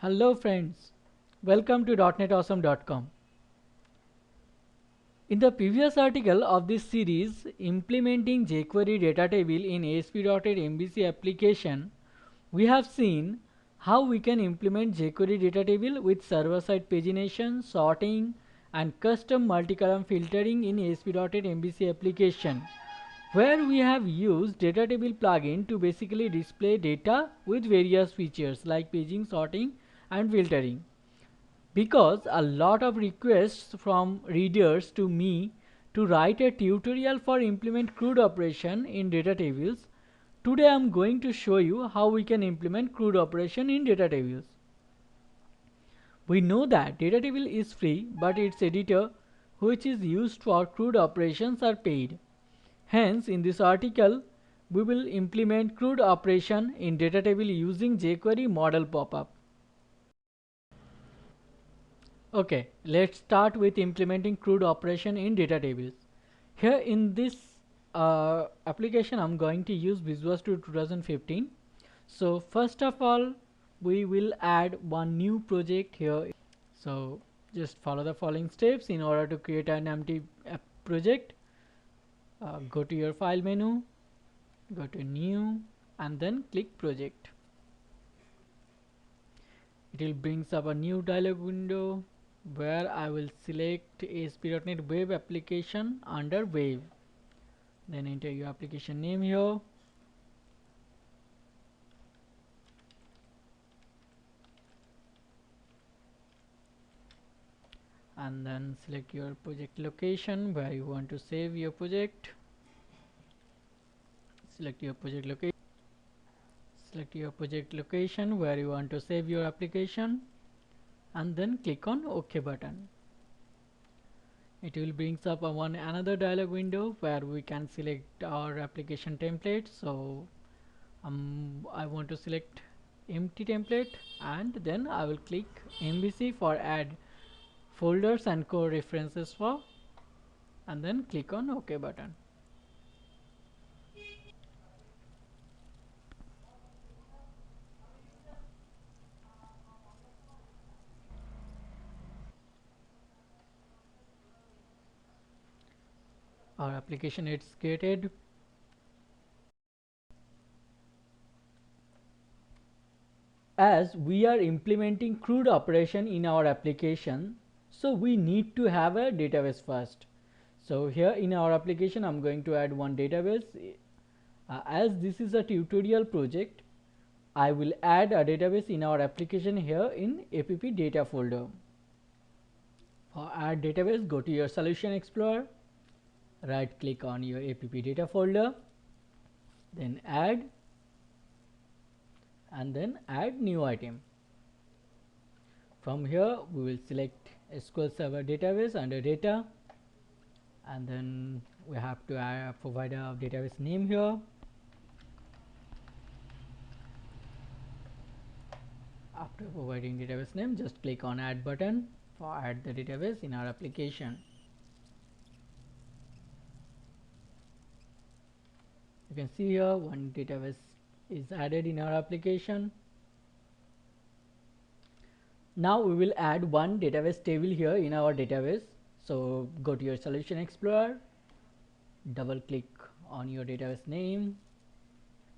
Hello friends, welcome to .NETAwesome.com. In the previous article of this series, implementing jQuery data table in ASP.NET MVC application, we have seen how we can implement jQuery data table with server-side pagination, sorting, and custom multi-column filtering in ASP.NET MVC application, where we have used data table plugin to basically display data with various features like paging, sorting, and filtering. Because a lot of requests from readers to me to write a tutorial for implement CRUD operation in data tables, today I am going to show you how we can implement CRUD operation in data tables. We know that data table is free, but its editor, which is used for CRUD operations, are paid. Hence, in this article, we will implement CRUD operation in data table using jQuery model popup. Okay, let's start with implementing CRUD operation in data tables. Here in this application, I'm going to use Visual Studio 2015. So first of all, we will add one new project here. So just follow the following steps in order to create an empty project. Go to your file menu, go to new, and then click project. It will brings up a new dialog window where I will select ASP.NET Web application under Wave. Then enter your application name here. And then select your project location where you want to save your project. Select your project location. Select your project location where you want to save your application, and then click on OK button. It will brings up another dialog window where we can select our application template. So I want to select empty template, and then I will click MVC for add folders and core references for, and then click on OK button. Our application is created. As we are implementing CRUD operation in our application, so we need to have a database first. So here in our application, I'm going to add one database. As this is a tutorial project, I will add a database in our application here in app data folder. For add database, go to your Solution Explorer, right click on your app data folder, then add, and then add new item. From here we will select SQL Server database under data, and then we have to provide a database name here. After providing database name, just click on add button for add the database in our application. You can see here one database is added in our application. Now we will add one database table here in our database. So go to your Solution Explorer, double click on your database name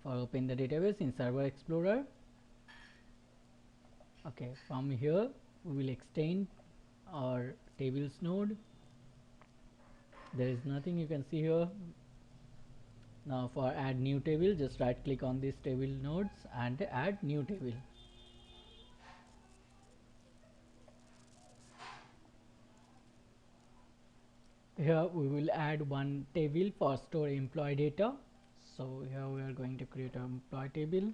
for open the database in Server Explorer. Okay, from here we will extend our tables node. There is nothing you can see here. Now for add new table, just right click on this table nodes and add new table. Here we will add one table for store employee data. So here we are going to create an employee table.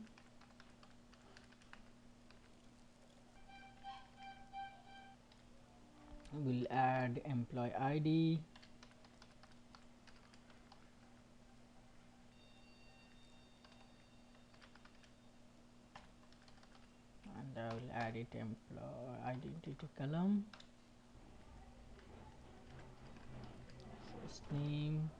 We'll add employee ID, and I will add it employee identity column, first name,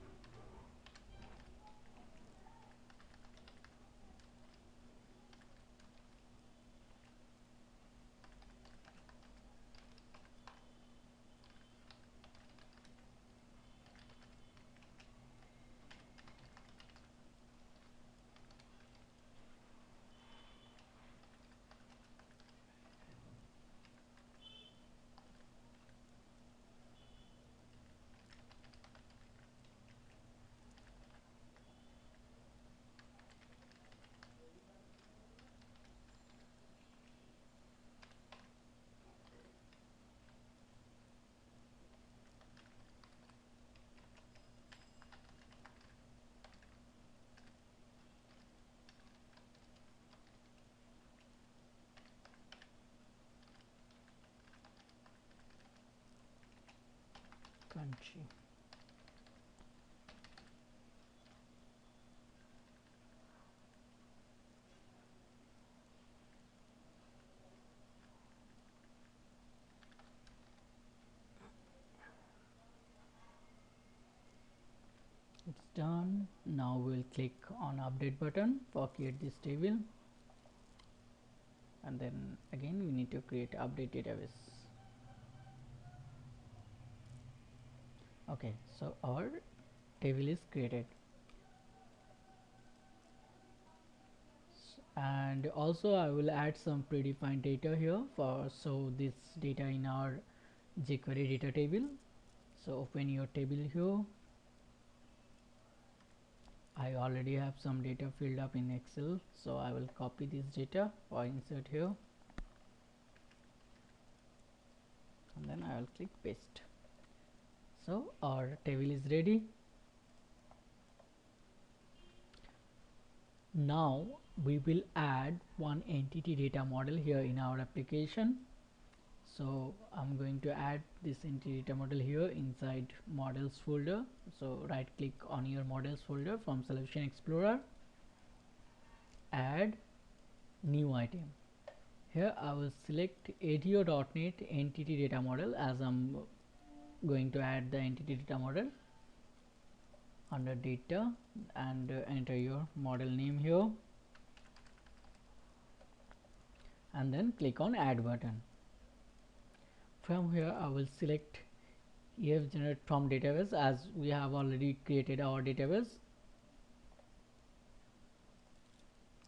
country. It's done. Now we'll click on update button for create this table, and then again we need to create update database. Okay, so our table is created. And also I will add some predefined data here for so this data in our jQuery data table. So open your table here. I already have some data filled up in Excel, so I will copy this data or insert here, and then I will click paste. So our table is ready. Now we will add one entity data model here in our application. So I'm going to add this entity data model here inside models folder. So right click on your models folder from Solution Explorer, add new item. Here I will select ADO.NET entity data model, as I'm going to add the entity data model. Under data, and enter your model name here, and then click on add button. From here I will select EF generate from database, as we have already created our database.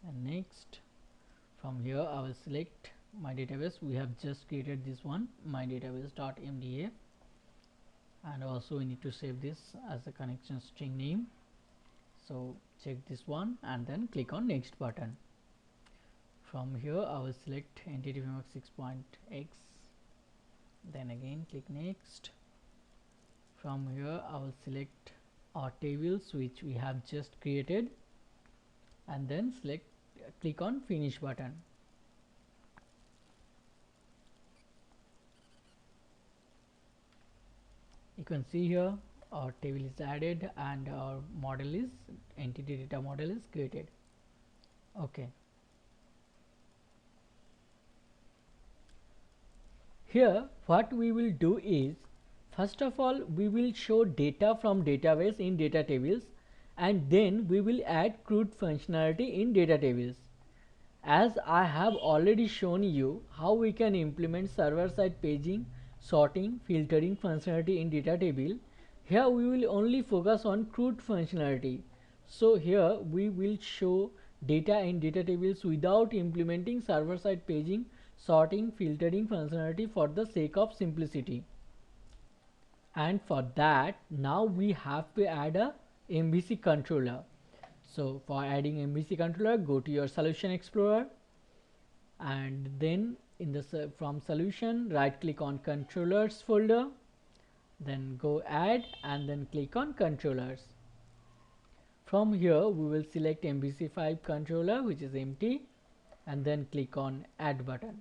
And next, from here I will select my database. We have just created this one, my database.mda, and also we need to save this as a connection string name. So check this one and then click on next button. From here I will select entity framework 6.x, then again click next. From here I will select our tables which we have just created, and then click on finish button. You can see here our table is added and our model is entity data model is created. Okay. Here what we will do is, first of all we will show data from database in data tables, and then we will add CRUD functionality in data tables. As I have already shown you how we can implement server-side paging, sorting, filtering functionality in data table, here we will only focus on CRUD functionality. So here we will show data in data tables without implementing server-side paging, sorting, filtering functionality for the sake of simplicity. And for that, now we have to add a MVC controller. So for adding MVC controller, go to your Solution Explorer, and then in the from solution, right click on controllers folder, then go add, and then click on controllers. From here we will select MVC5 controller, which is empty, and then click on add button.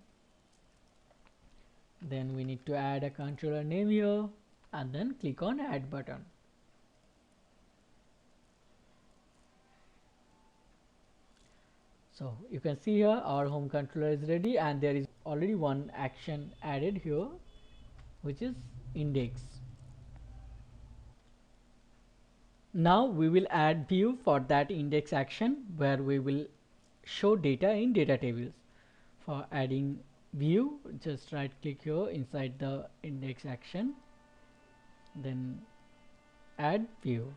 Then we need to add a controller name here, and then click on add button. So you can see here our home controller is ready, and there is already one action added here, which is index. Now we will add view for that index action, where we will show data in data tables. For adding view, just right click here inside the index action, then add view.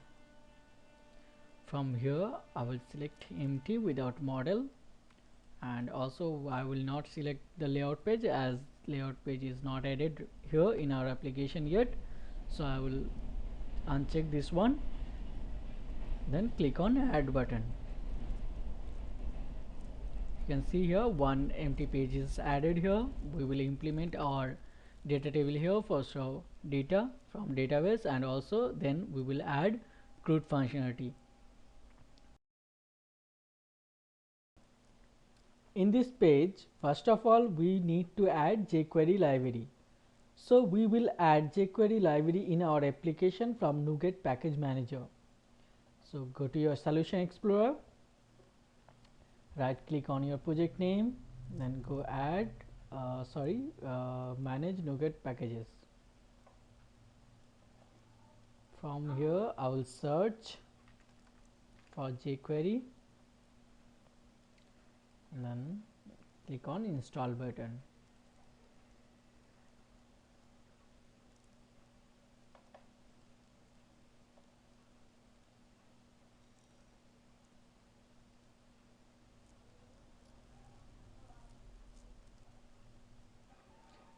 From here I will select empty without model, and also I will not select the layout page, as layout page is not added here in our application yet. So I will uncheck this one, then click on add button. You can see here one empty page is added here. We will implement our data table here for show data from database, and also then we will add CRUD functionality. In this page, first of all we need to add jQuery library. So we will add jQuery library in our application from NuGet Package Manager. So go to your Solution Explorer, right click on your project name, then go add manage NuGet packages. From here I will search for jQuery and then click on install button.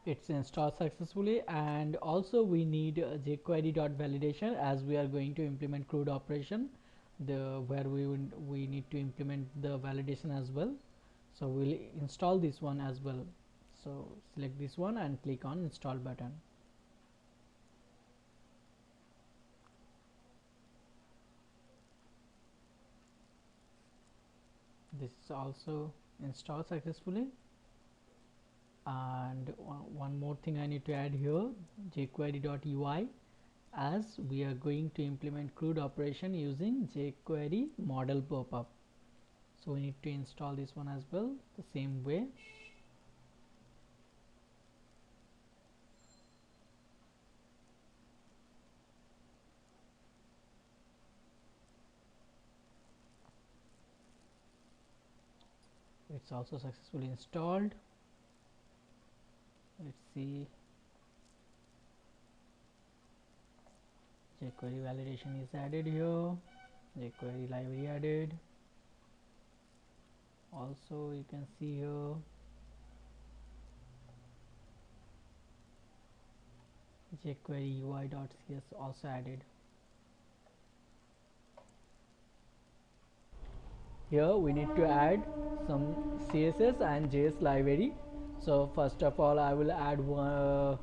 It's installed successfully, and also we need jQuery.validation as we are going to implement CRUD operation, where we need to implement the validation as well. So we'll install this one as well. So select this one and click on install button. This is also installed successfully. And one more thing I need to add here, jQuery.ui, as we are going to implement CRUD operation using jQuery model popup. So we need to install this one as well the same way. It's also successfully installed. Let's see, jQuery validation is added here, jQuery library added. Also you can see here jQuery UI.cs also added. Here we need to add some CSS and JS library. So first of all I will add one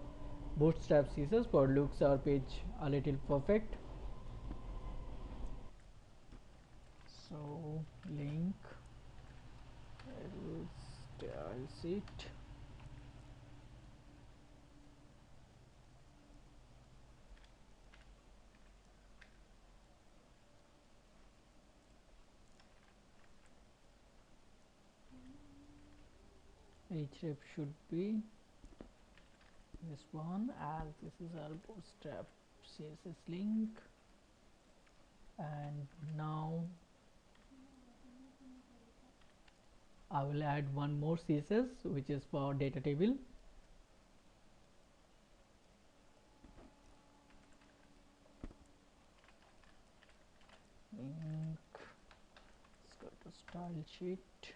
bootstrap CSS for looks our page a little perfect. So link style sheet, href should be this one, as this is our bootstrap CSS link. And now I will add one more CSS which is for data table. Link, let's go to style sheet,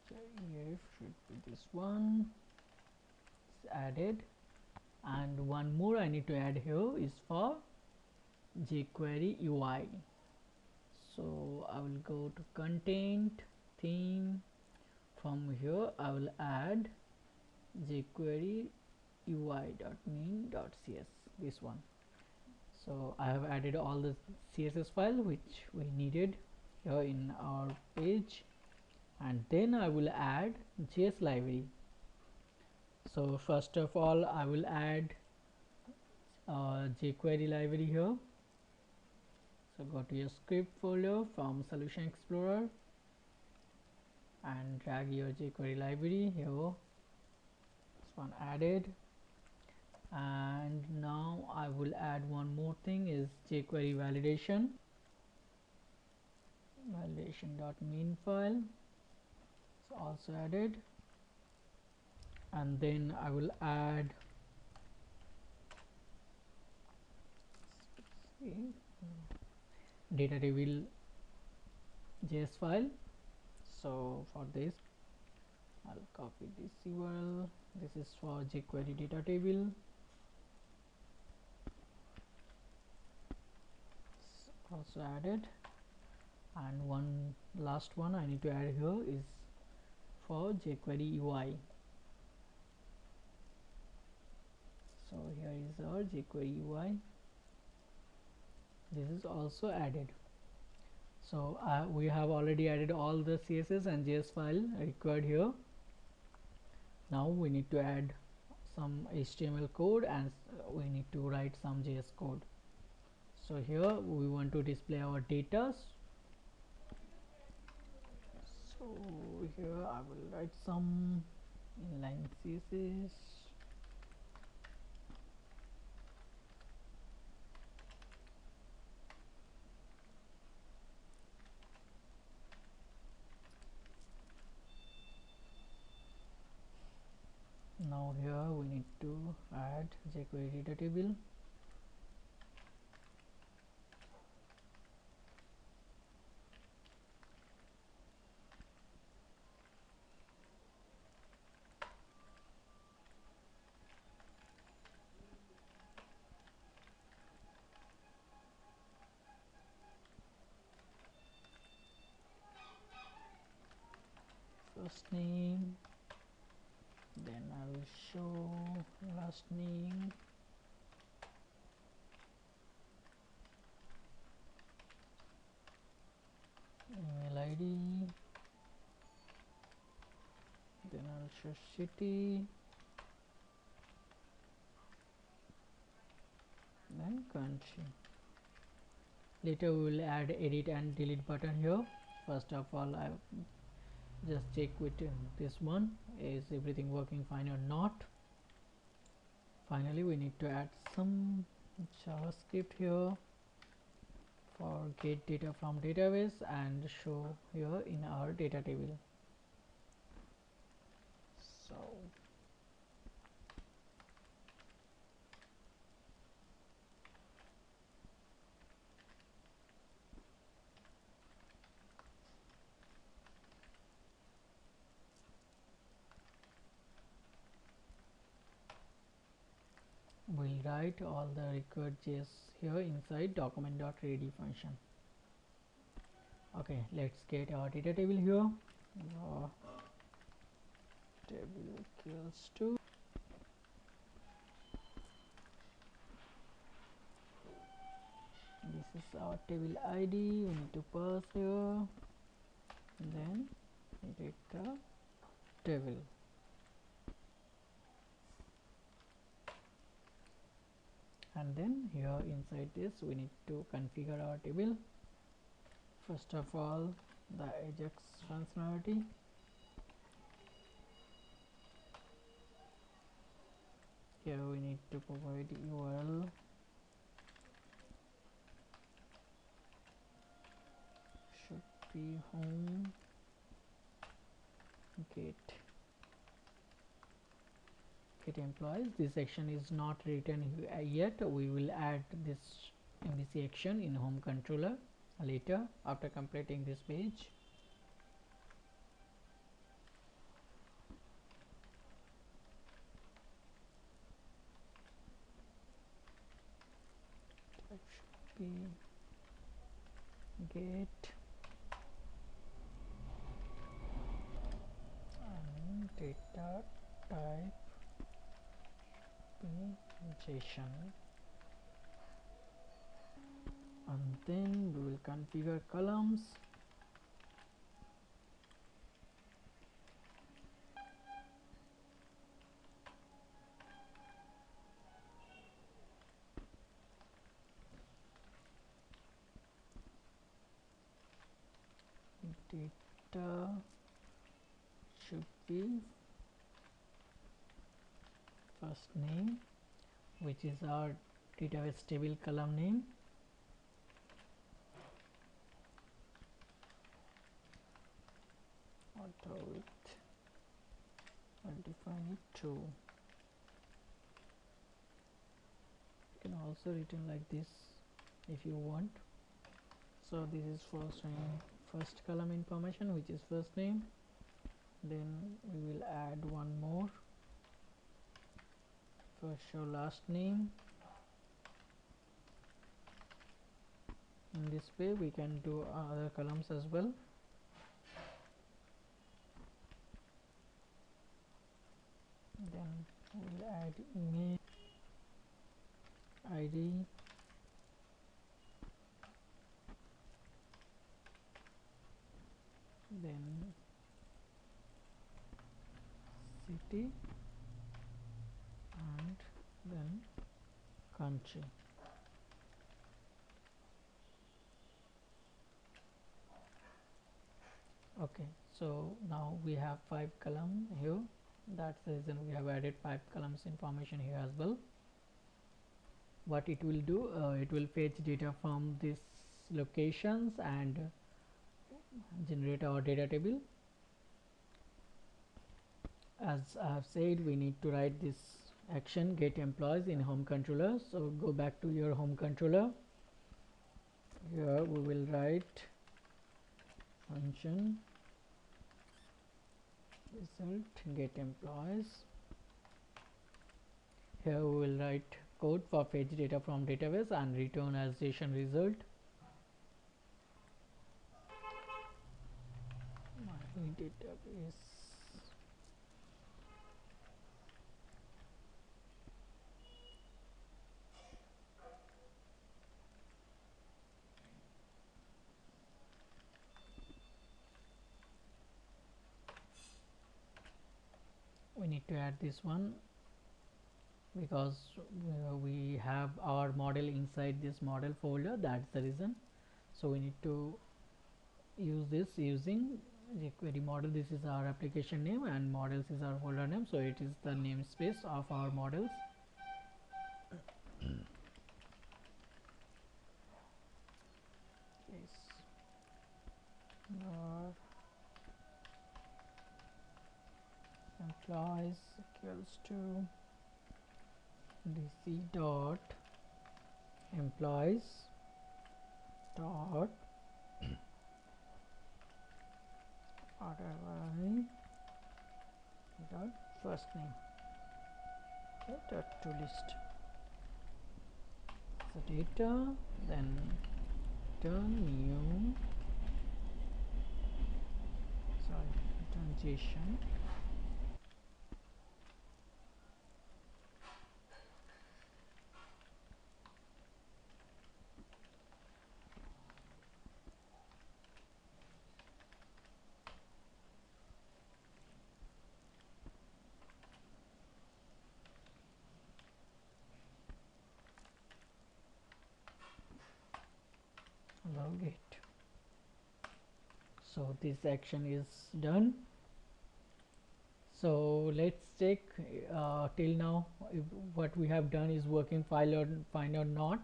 href should be this one. It's added. And one more I need to add here is for jQuery UI. So I will go to content, theme. From here I will add jQuery UI.main.cs, this one. So I have added all the CSS file which we needed here in our page, and then I will add JS library. So first of all I will add jQuery library here. So go to your script folder from Solution Explorer and drag your jQuery library here. This one added. And now I will add one more thing, is jQuery validation, validation.main file. It's also added. And then I will add data table JS file. So for this I'll copy this URL. This is for jQuery data table. It's also added. And one last one I need to add here is for jQuery UI. So here is our jQuery UI. This is also added. So we have already added all the CSS and JS file required here. Now we need to add some HTML code, and we need to write some JS code. So here we want to display our data, so here I will write some inline CSS. Now here we need to add jQuery data table. First name, then I will show last name, email ID, then I'll show city, then country. Later we will add edit and delete button here. First of all, I just check with this one, is everything working fine or not. Finally we need to add some JavaScript here for get data from database and show here in our data table. So we'll write all the required JS here inside document.ready function. Okay, let's get our data table here. Table equals to this is our table ID. We need to pass here, then data table. And then here inside this we need to configure our table. First of all, the Ajax functionality. Here we need to provide URL, should be home get employees. This section is not written yet. We will add this MVC action in home controller later after completing this page. Type should be get and data type be JSON, and then we will configure columns. Data should be first name, which is our database table column name, auto width, I'll define it to. You can also written like this if you want. So this is first name, first column information, which is first name. Then we will add one more for show last name. In this way we can do other columns as well. Then we'll add email ID, then city, and then country. Okay, so now we have 5 column here. That's the reason we have added 5 columns information here as well. What it will do, it will fetch data from these locations and generate our data table. As I have said, we need to write this action get employees in home controller. So go back to your home controller. Here we will write function result get employees. Here we will write code for fetch data from database and return as JSON result. My database. We need to add this one because we have our model inside this model folder. That's the reason. So we need to use this using jQuery model. This is our application name and models is our folder name, so it is the namespace of our models. Yes. Employees equals to dc dot employees dot whatever dot first name, okay, dot to list the data, then return new, sorry, return JSON. Log it. So this action is done. So let's check till now if what we have done is working fine or not.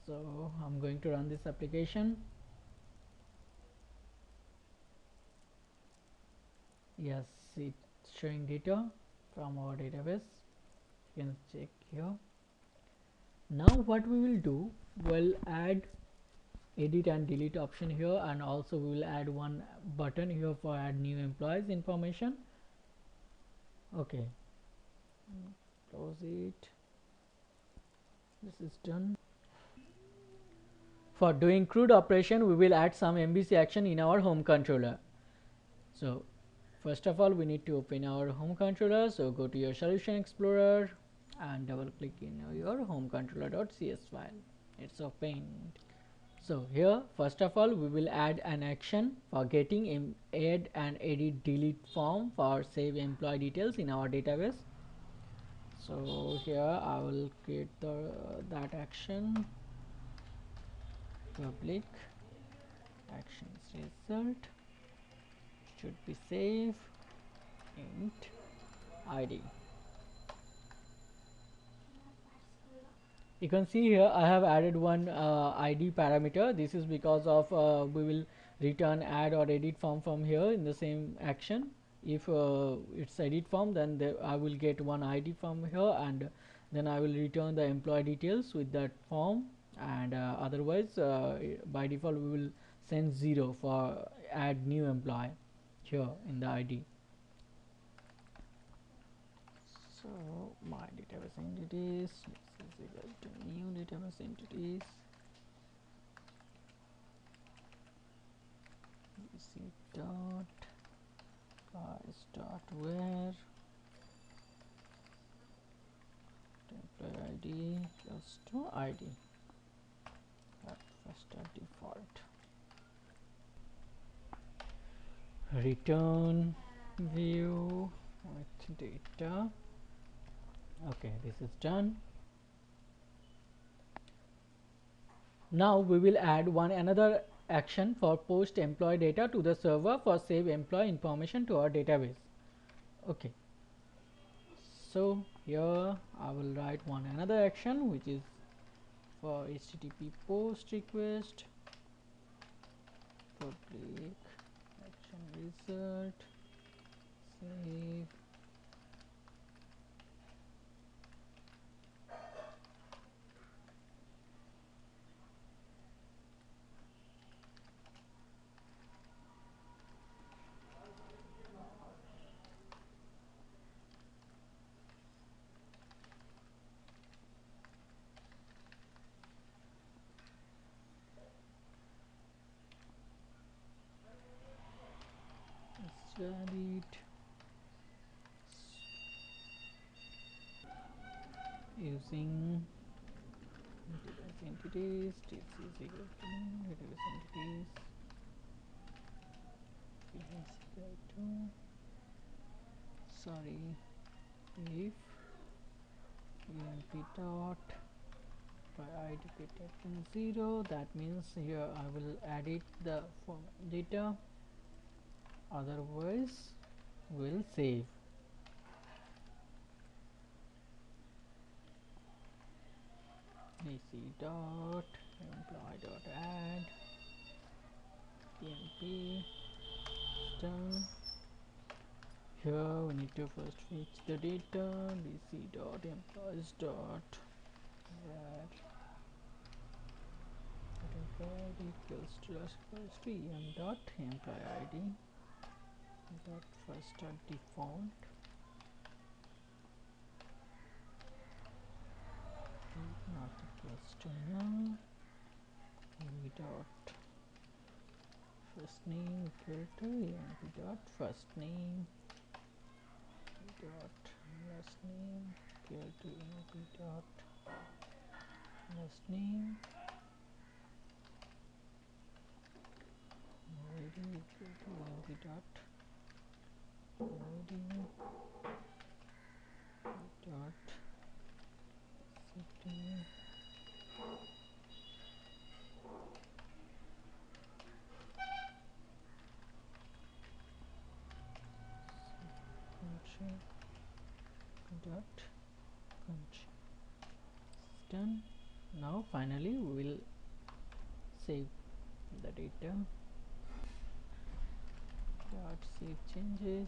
So I'm going to run this application. Yes, it's showing data from our database. You can check here. Now what we will do, we'll add edit and delete option here, and also we will add one button here for add new employees information. Okay, close it. This is done. For doing CRUD operation, we will add some MVC action in our home controller. So first of all, we need to open our home controller. So go to your Solution Explorer and double click in your home controller.cs file. It's opened. So here first of all we will add an action for getting add and edit delete form for save employee details in our database. So here I will create that action, public actions result should be save int id. You can see here I have added one ID parameter. This is because of we will return add or edit form from here in the same action. If it's edit form, then I will get one ID from here, and then I will return the employee details with that form, and otherwise by default we will send 0 for add new employee here in the ID. So my database entities is equal to new database entities dc dot price dot where employee ID equals to ID at first default. Return view with data Okay, this is done. Now we will add one another action for post employee data to the server for save employee information to our database. Okay, so here I will write one another action which is for HTTP post request public action result save valid using database entities tx is equal to database entities is equal to sorry if emp dot by id greater than 0, that means here I will edit the form data, otherwise will save. ac dot employee dot add emp done. Here we need to first fetch the data dc dot employees dot var employee equals to em dot employee id dot first dot default not equals to null v dot first name equal to emp dot first name dot last name equal to emp dot last name id equal to emp dot id dot city country dot country. Done. Now finally we will save the data dot save changes,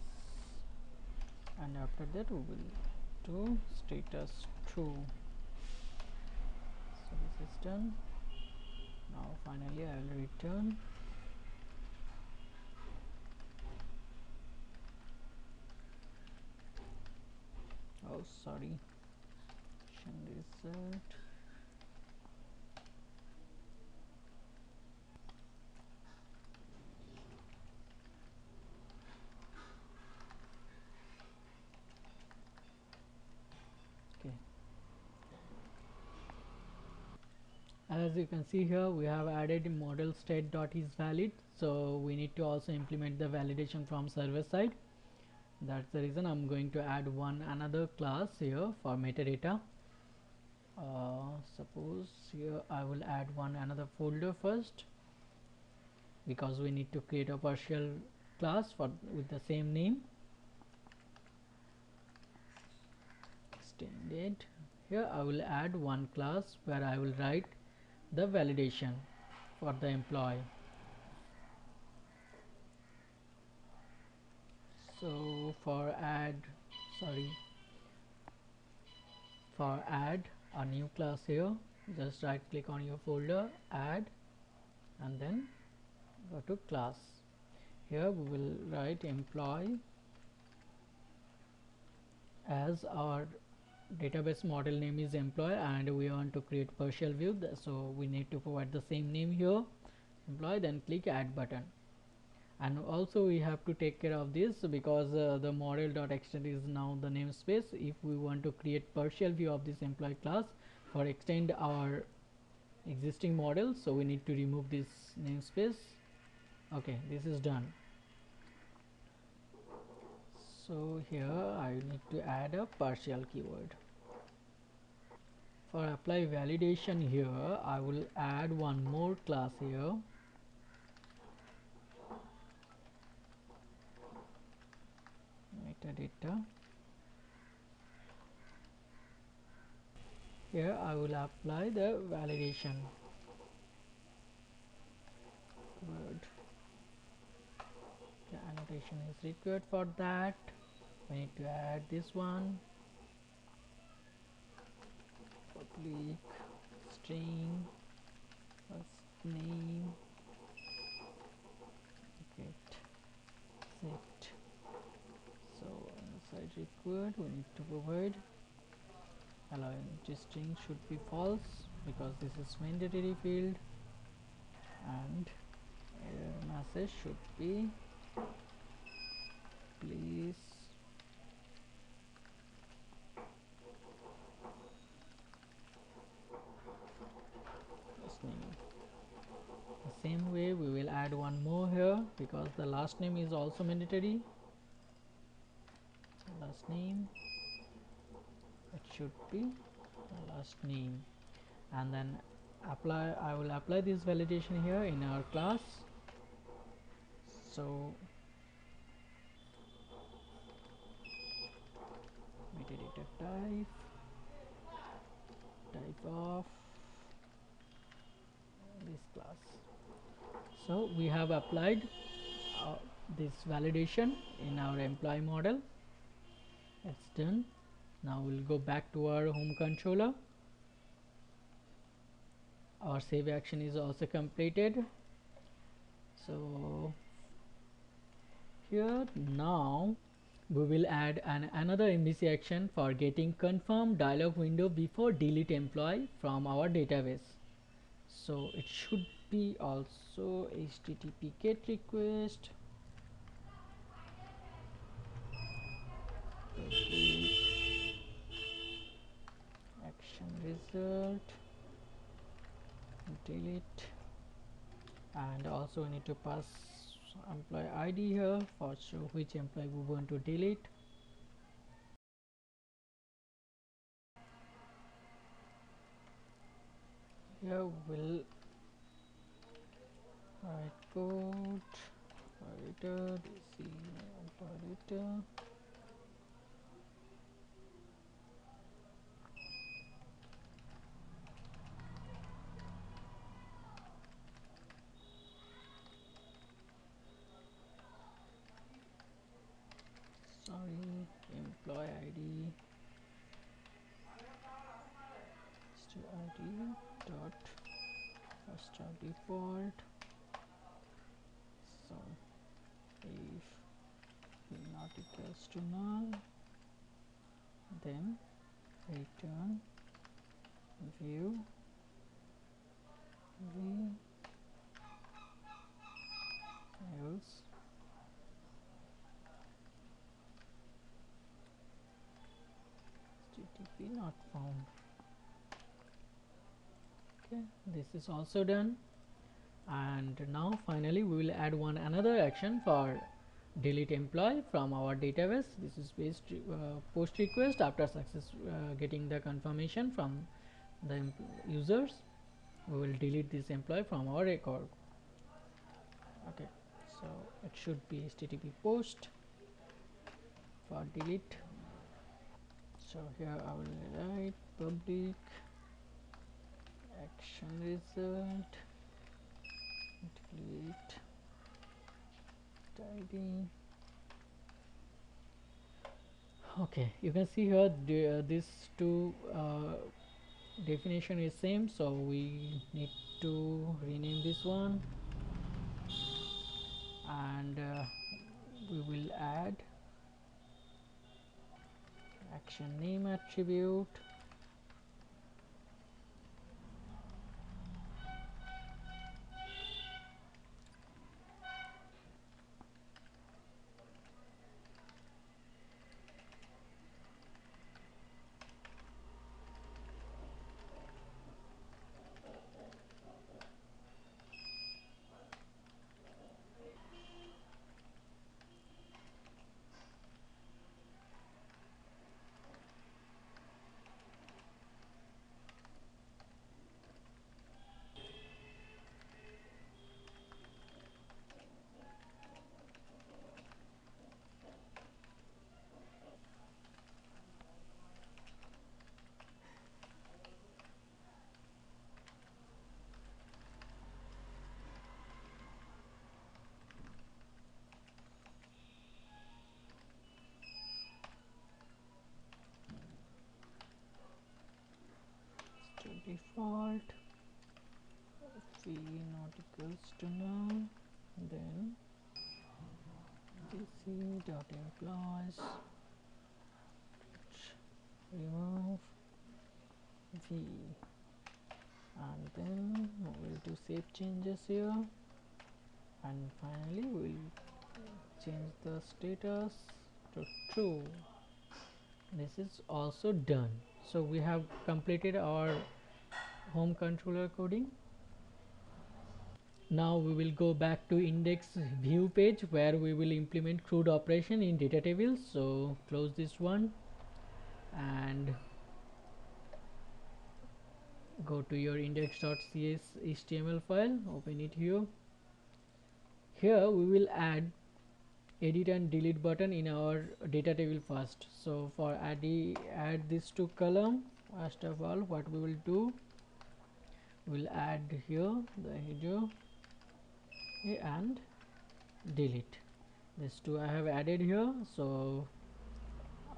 and after that we will do status true. So this is done. Now finally I will return. Oh sorry, result okay. As you can see here, we have added model state dot is valid, so we need to also implement the validation from server side. That's the reason I'm going to add one another class here for metadata. Suppose here I will add one another folder first, because we need to create a partial class for with the same name. Extended. Here I will add one class where I will write the validation for the employee. So for add a new class here, just right click on your folder, add, and then go to class. Here we will write employee, as our database model name is employee and we want to create partial view, so we need to provide the same name here, employee, then click add button. And also we have to take care of this because the model.extend is now the namespace. If we want to create partial view of this employee class for extend our existing model, so we need to remove this namespace. Okay, this is done. So here I need to add a partial keyword. For apply validation here, I will add one more class here. Metadata. Here I will apply the validation word. The annotation is required for that. We need to add this one. Public string first name get set. So inside required we need to provide allowing string should be false because this is mandatory field, and error message should be please first name. The same way we will add one more here because the last name is also mandatory. So last name, it should be the last name, and then apply. I will apply this validation here in our class. So metadata type of this class. So we have applied this validation in our employee model. It's done. Now we'll go back to our home controller. Our save action is also completed. So here now we will add another MVC action for getting confirm dialog window before delete employee from our database. So it should be also HTTP GET request action result delete, and also we need to pass employee ID here for show which employee we want to delete. Here we'll write code editor dc editor. Sorry, employee ID id dot first default. So if not equals to null, then return view v else http not found. Okay, this is also done, and now finally we will add another action for delete employee from our database. This is based post request after success getting the confirmation from the users. We will delete this employee from our record. Okay, so it should be http post for delete. So here I will write public action result delete id. Okay, you can see here these two definition is same, so we need to rename this one, and we will add action name attribute. default v not equals to null, then dc dot employees remove v, and then we'll do save changes here, and finally we'll change the status to true. This is also done. So we have completed our home controller coding. Now we will go back to index view page where we will implement CRUD operation in data tables. So close this one and go to your index.cs HTML file, open it here. Here we will add edit and delete button in our data table first. So for add this to column, first of all what we will do, we'll add here the header and delete. These two I have added here, so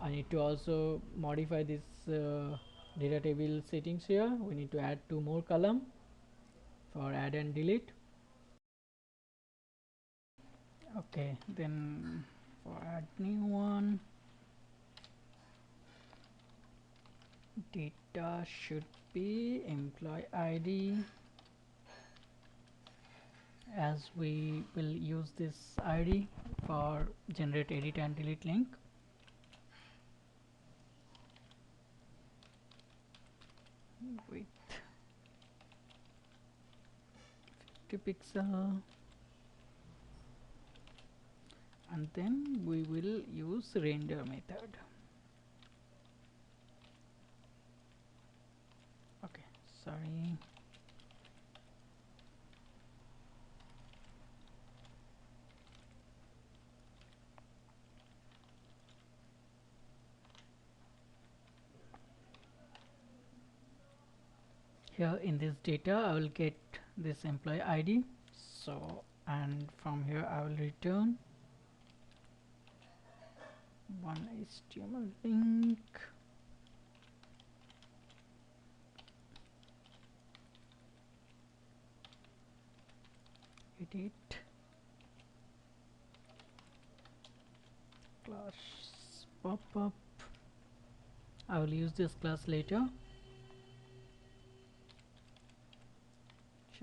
I need to also modify this data table settings here. We need to add two more column for add and delete. Okay, then for add new one, data should be employee ID, as we will use this ID for generate edit and delete link. Width 50 pixel, and then we will use render method. Okay, sorry. Here in this data I will get this employee ID, so and from here I will return one HTML link, edit class pop-up. I will use this class later.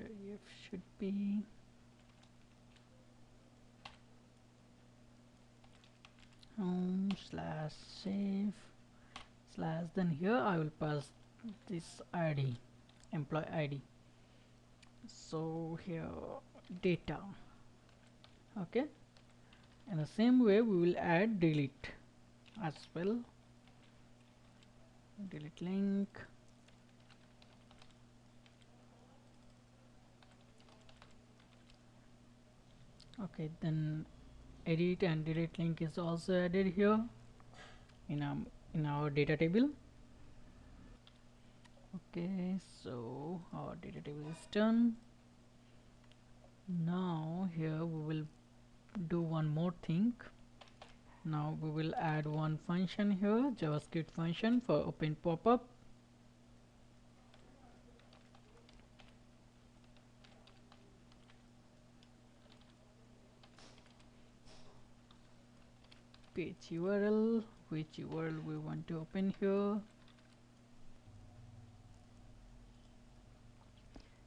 If should be home slash save slash, then here I will pass this ID, employee ID. So here data. Okay, in the same way we will add delete as well. Delete link, okay, then edit and delete link is also added here in our data table. Okay, so our data table is done. Now here we will do one more thing. Now we will add one function here, JavaScript function for open pop-up. Page URL, which URL we want to open here.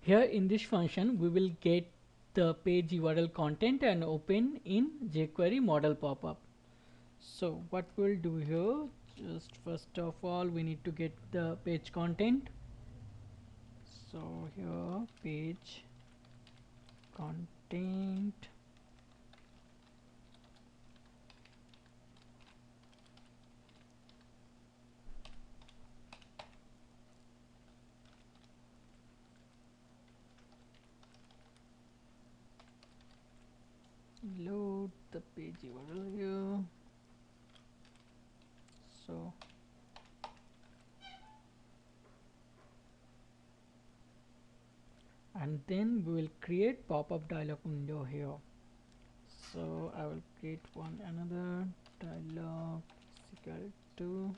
Here in this function we will get the page URL content and open in jQuery model pop-up. So what we'll do here, just first of all we need to get the page content. So here page content, load the page URL here. So and then we will create pop-up dialog window here. So I will create another dialog equal to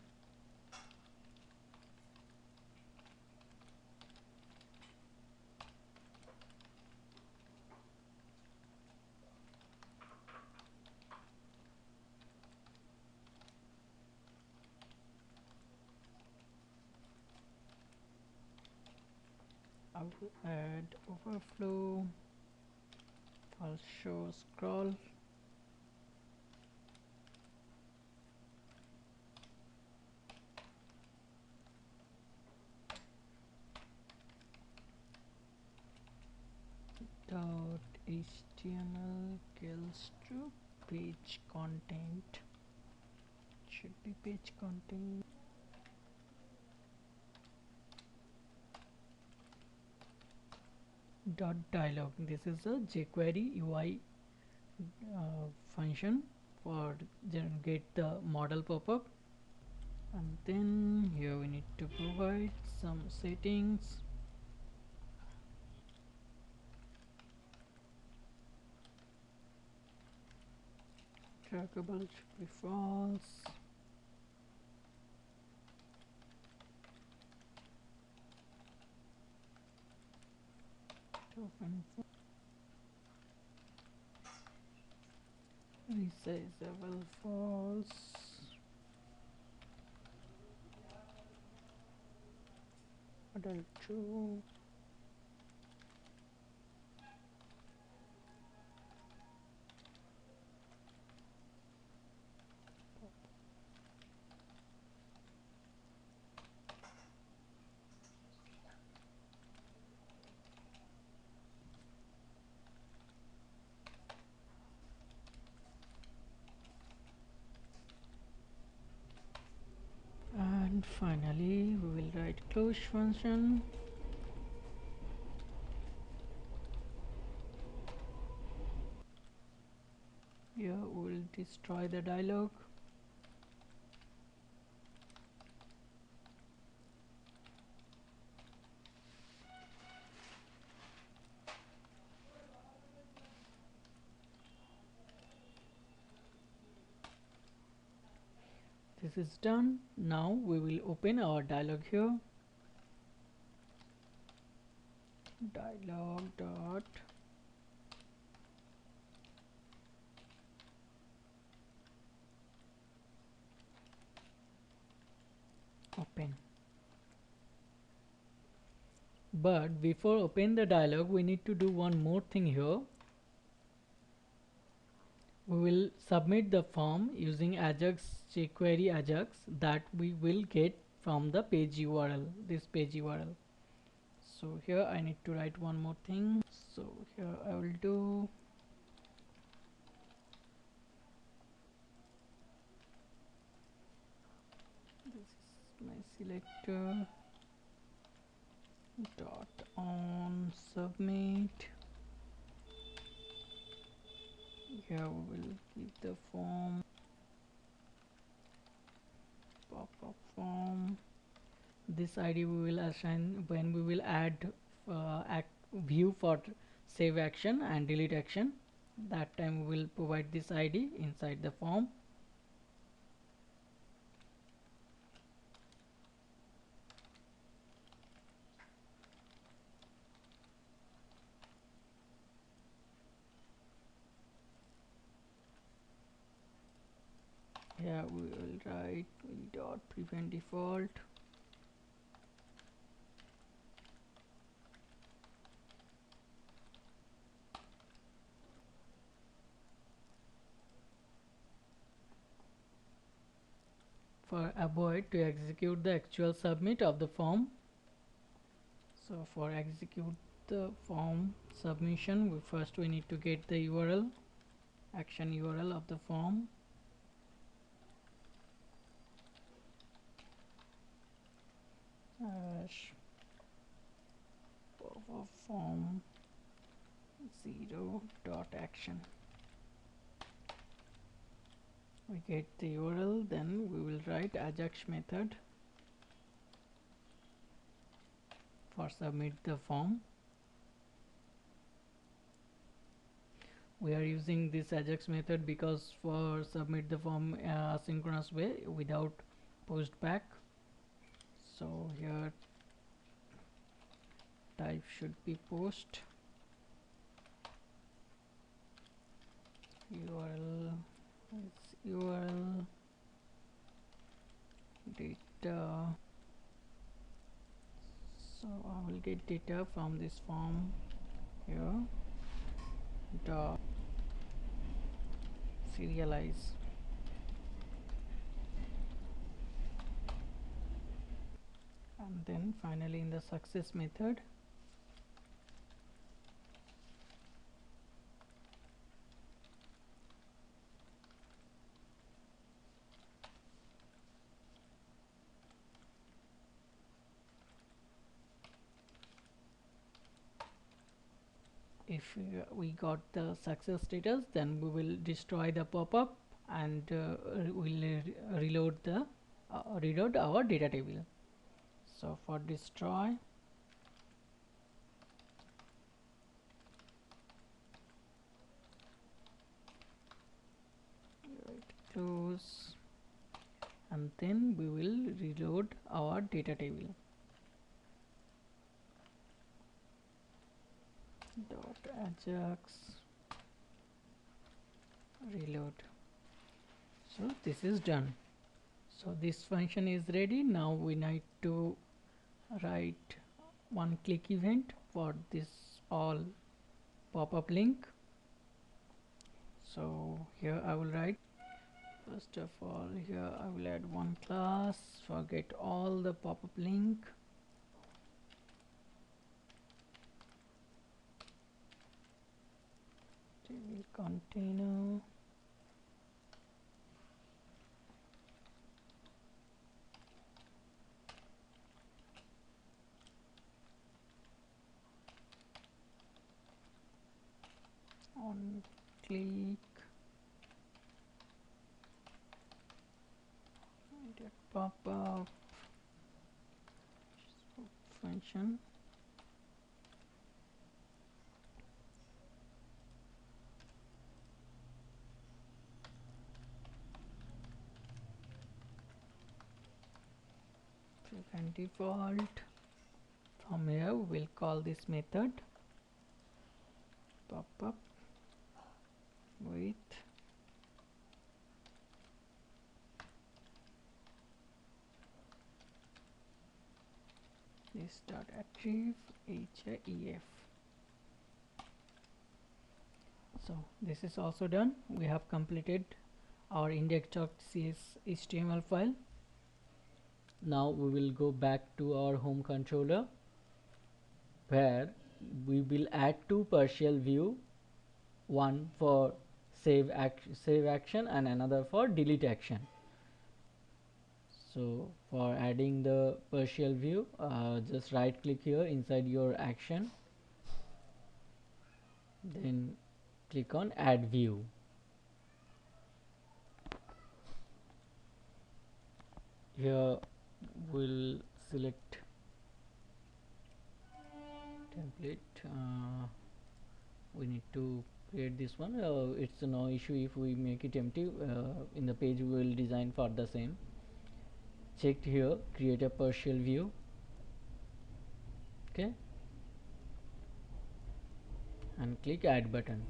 have to add overflow, I'll show scroll. .html kills to page content, should be page content. Dot dialog, this is a jQuery UI function for get the model pop-up, and then here we need to provide some settings. Trackable should be false. Resizable false. Model true. And finally we will write close function. Here we will destroy the dialog. This is done. Now we will open our dialog here. Dialog dot open. But before open the dialog, we need to do one more thing here. We will submit the form using Ajax jQuery Ajax that we will get from the page URL, this page URL. So here I need to write one more thing. So here I will do this is my selector dot on submit. Here we will give the form pop-up form. This ID we will assign when we will add view for save action and delete action. That time we will provide this ID inside the form. Here we will write dot prevent default. For avoid to execute the actual submit of the form. So for execute the form submission, we need to get the URL, action URL of the form. Form 0 dot action. We get the URL, then we will write Ajax method for submit the form. We are using this Ajax method because for submit the form asynchronous way without post back. So here type should be post, URL is URL, data So I will get data from this form here, dot serialize, and then finally in the success method if we got the success status, then we will destroy the pop-up and we'll reload our data table. So for destroy, close, and then we will reload our data table. Dot ajax reload. So this is done. So this function is ready. Now we need to write one click event for this all pop-up link. So here I will write, first of all, here I will add one class for get all the pop-up link. Table container, on click, that pop-up function, and default. From here we will call this method pop-up with this dot attrib HIEF. So this is also done. We have completed our index.cs HTML file. Now we will go back to our home controller, where we will add two partial view, one for save action and another for delete action. So for adding the partial view, just right click here inside your action, then click on add view. Here we'll select template. We need to create this one. It's no issue if we make it empty. In the page we will design for the same. Checked here, create a partial view. Okay, and click add button.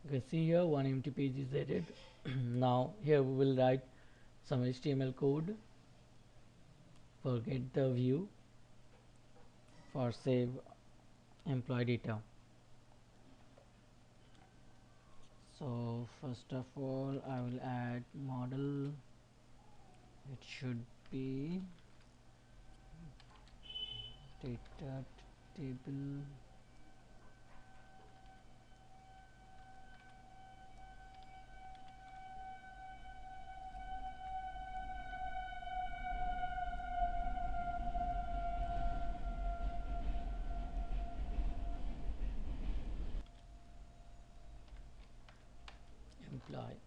Okay, see here one empty page is added. Now here we will write some HTML code for get the view for save employee data. So first of all I will add model. It should be data table employee.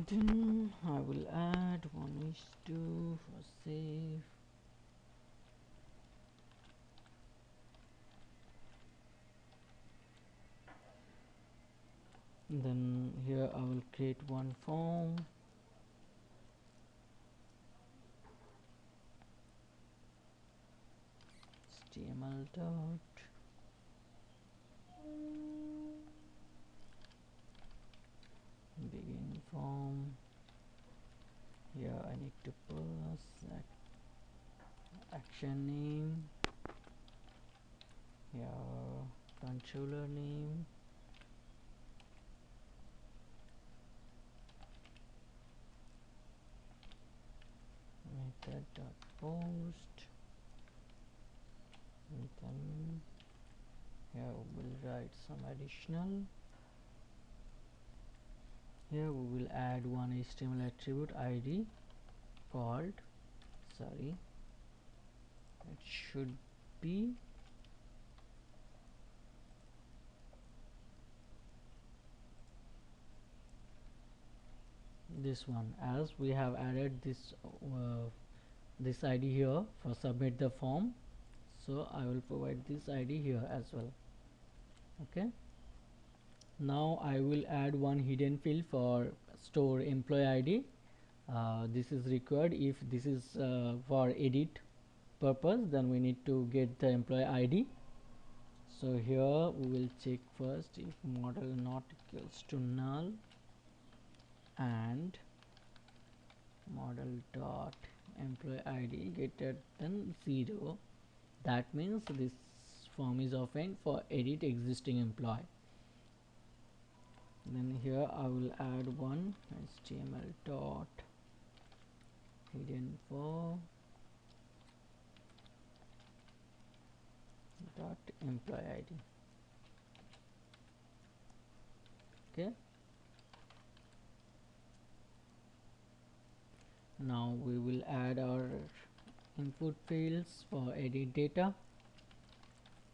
Then I will add 1:2 for save. Then here I will create one form. HTML dot form. Here I need to pass action name, here controller name, method.post, and then here we will write some additional. Here we will add one HTML attribute ID called, sorry, it should be this one, as we have added this ID here for submit the form, so I will provide this ID here as well. Okay, now I will add one hidden field for store employee ID. This is required if this is for edit purpose, then we need to get the employee ID. So here we will check first if model not equals to null and model dot employee ID greater than 0. That means this form is open for edit existing employee. Then here I will add one HTML dot hidden for dot employee ID. Okay, now we will add our input fields for edit data.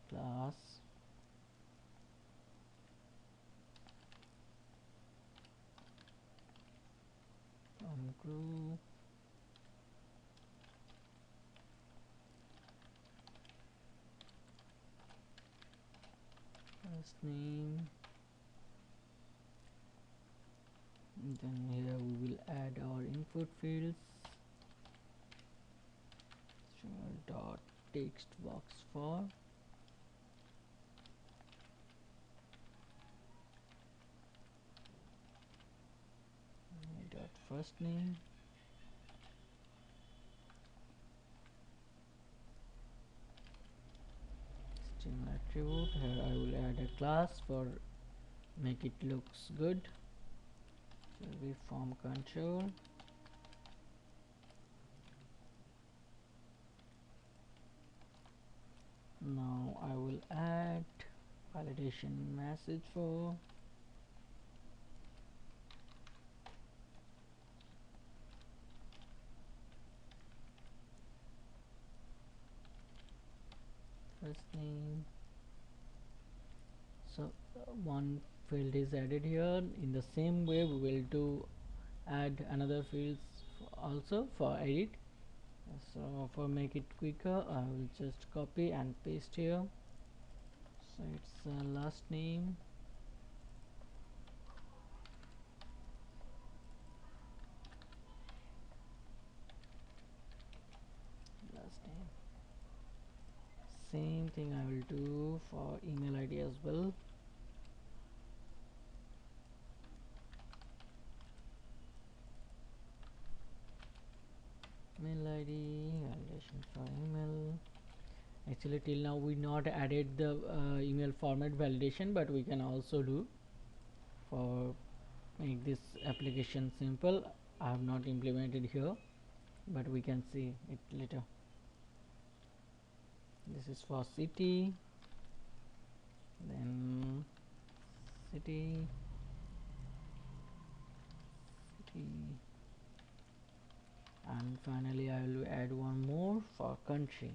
Class group first name, and then here we will add our input fields, dot text box for dot first name, HTML attribute. Here I will add a class for make it looks good. So we form control. Now I will add validation message for first name. So one field is added here. In the same way we will do add another fields also for edit. So for make it quicker I will just copy and paste here. So it's last name, same thing I will do for email ID as well. Mail ID, validation for email. Actually till now we not added the email format validation, but we can also do for make this application simple. I have not implemented here, but we can see it later. This is for city, then city, and finally I will add one more for country.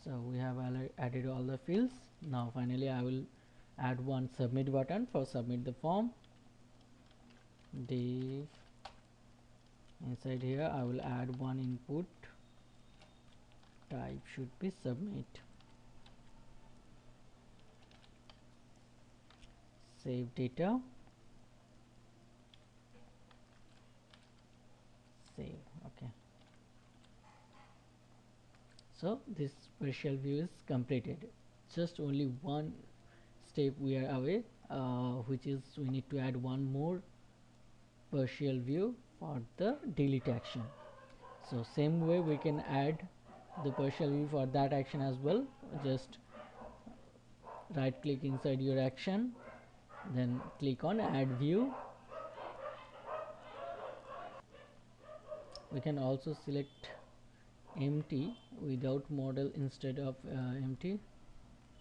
So we have added all the fields. Now finally I will add one submit button for submit the form. Div inside here I will add one input type should be submit. Save data, save. So this partial view is completed. Just only one step we are away, which is we need to add one more partial view for the delete action. So same way we can add the partial view for that action as well. Just right click inside your action, then click on add view. We can also select empty without model instead of empty.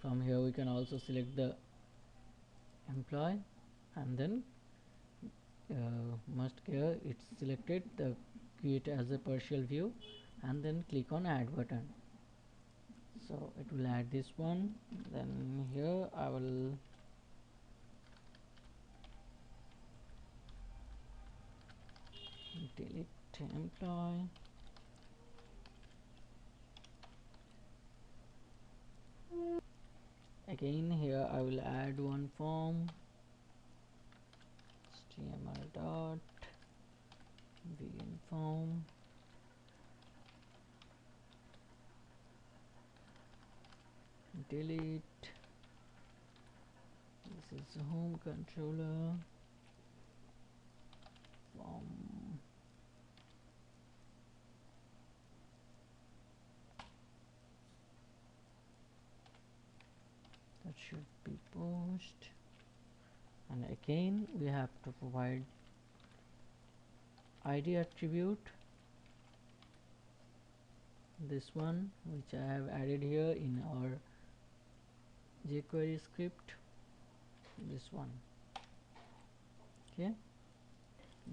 From here we can also select the employee, and then must care it's selected, the create as a partial view, and then click on add button. So it will add this one. Then here I will delete employee. Again here I will add one form, HTML dot begin form, delete. This is home controller form. That should be post, and again we have to provide ID attribute, this one which I have added here in our jQuery script, this one. Okay,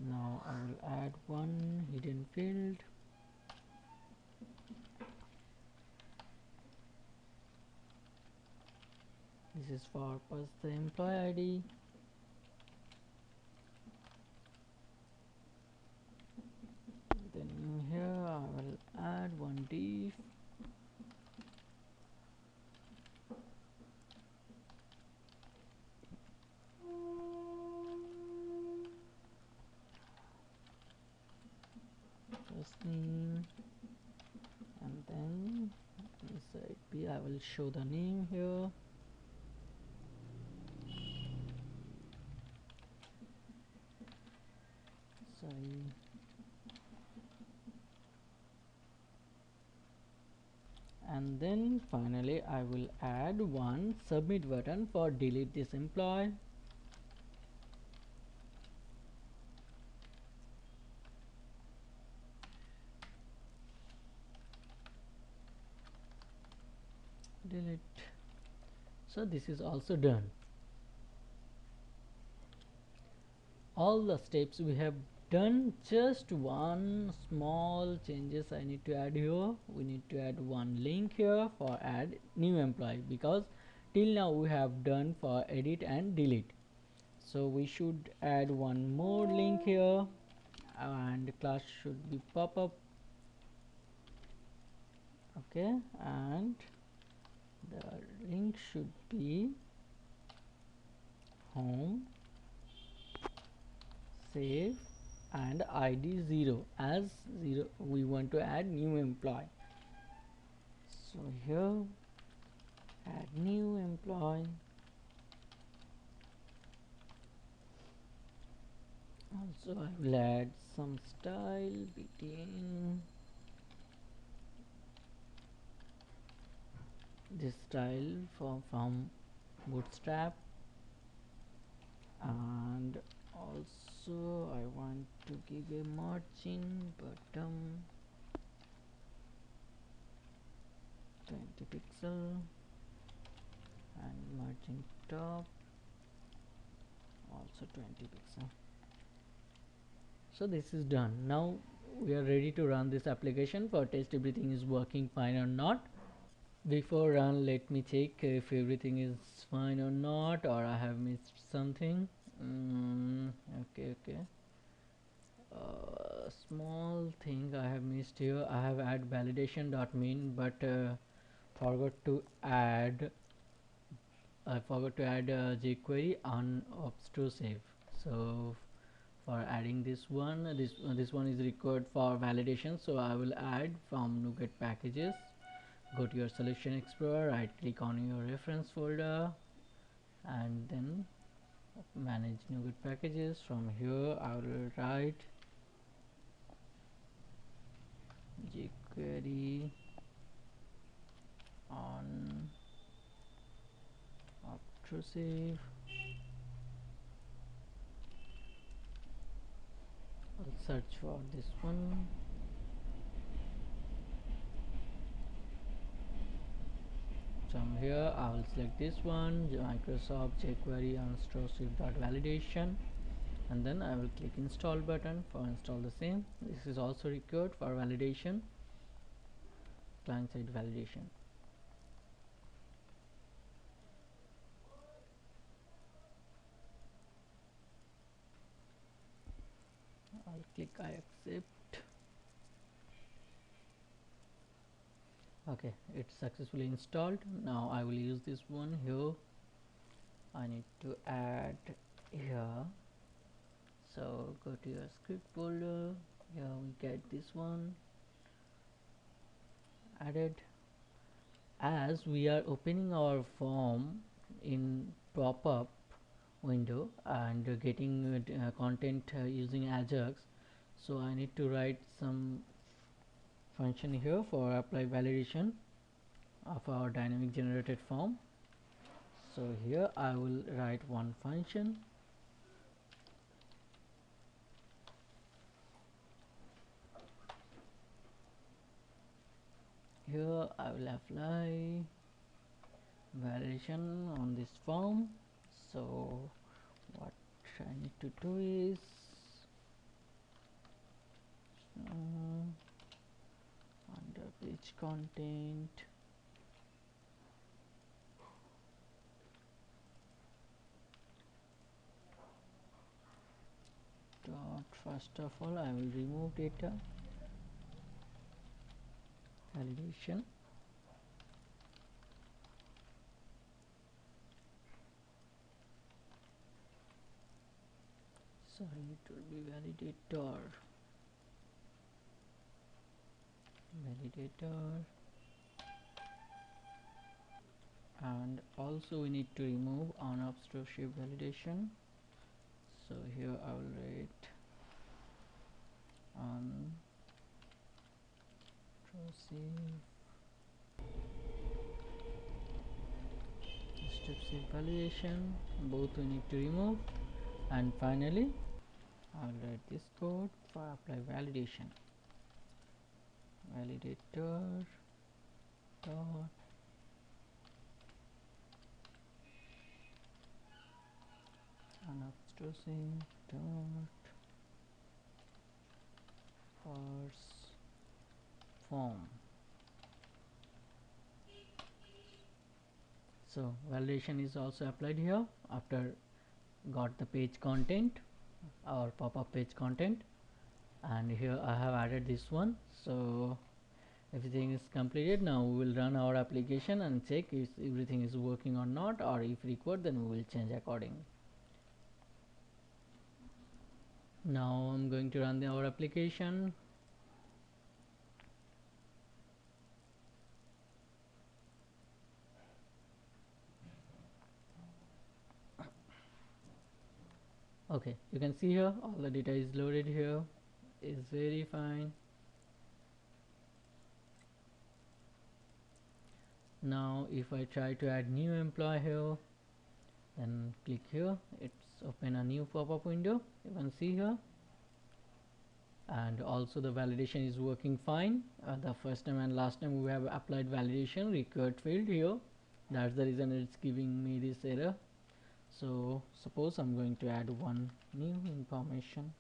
now I will add one hidden field. This is for pass the employee ID. Then here I will add one div. First name, and then inside B I will show the name here. Sorry. And then finally I will add one submit button for delete this employee. Delete. So this is also done. All the steps we have done, just one small changes I need to add here. We need to add one link here for add new employee, because till now we have done for edit and delete. So we should add one more link here, and class should be pop up. Okay, and the link should be home, save, and ID 0, as 0 we want to add new employee. So here add new employee. Also I will add some style between this style from Bootstrap, and also I want to give a margin bottom 20 pixel and margin top also 20 pixel. So this is done. Now we are ready to run this application for test everything is working fine or not. Before run, let me check if everything is fine or not, or I have missed something. Okay. Small thing I have missed here. I have add validation.min, but forgot to add jQuery unobtrusive. So for adding this one, this one is required for validation. So I will add from NuGet packages go to your Solution Explorer, right click on your reference folder, and then manage NuGet packages. From here I will write jQuery on obtrusive. I'll search for this one. From here I will select this one, Microsoft jQuery obtrusive.validation, and then I will click install button for install the same. This is also required for validation, client-side validation. I'll click I accept. Okay, it's successfully installed. Now I will use this one here. I need to add here, so go to your script folder. Here we get this one added. As we are opening our form in pop-up window and getting content using Ajax, so I need to write some function here for apply validation of our dynamic generated form. So here I will write one function. Here I will apply validation on this form. So what I need to do is under page content, dot, first of all I will remove data validation. Sorry, it will be validator, and also we need to remove unobtrusive validation. So here I will write unobtrusive validation, both we need to remove. And finally I will write this code for apply validation. Validator dot unobtrusive dot parse form. So validation is also applied here after got the page content or pop-up page content, and here I have added this one. So everything is completed. Now we will run our application and check if everything is working or not, or if required then we will change accordingly. Now I'm going to run our application. Okay, you can see here all the data is loaded here, is very fine. Now if I try to add new employee here, then click here, it's open a new pop-up window, you can see here. And also the validation is working fine. The first time and last time we have applied validation required field here, that's the reason it's giving me this error. So suppose I'm going to add one new information.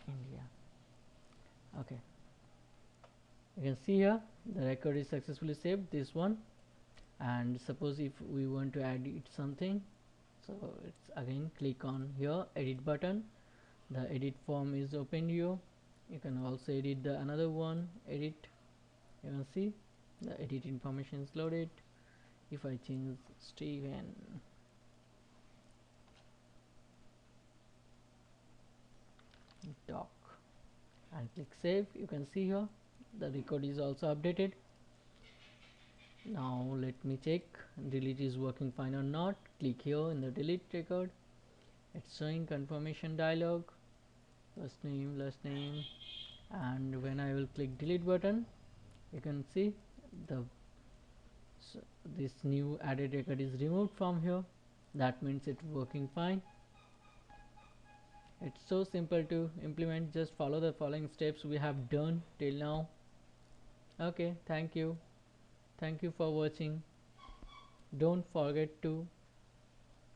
India. Okay, you can see here the record is successfully saved, this one. And suppose if we want to add it something, so it's again click on here edit button. The edit form is opened here. You can also edit the another one. Edit. You can see the edit information is loaded. If I change Steven doc and click save, you can see here the record is also updated. Now let me check delete is working fine or not. Click here in the delete record. It's showing confirmation dialog, first name, last name, and when I will click delete button, you can see this new added record is removed from here. That means it's working fine. It's so simple to implement. Just follow the following steps we have done till now. Okay, thank you for watching. Don't forget to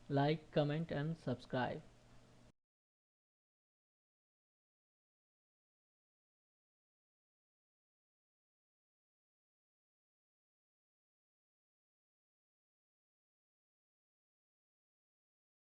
like, comment and subscribe.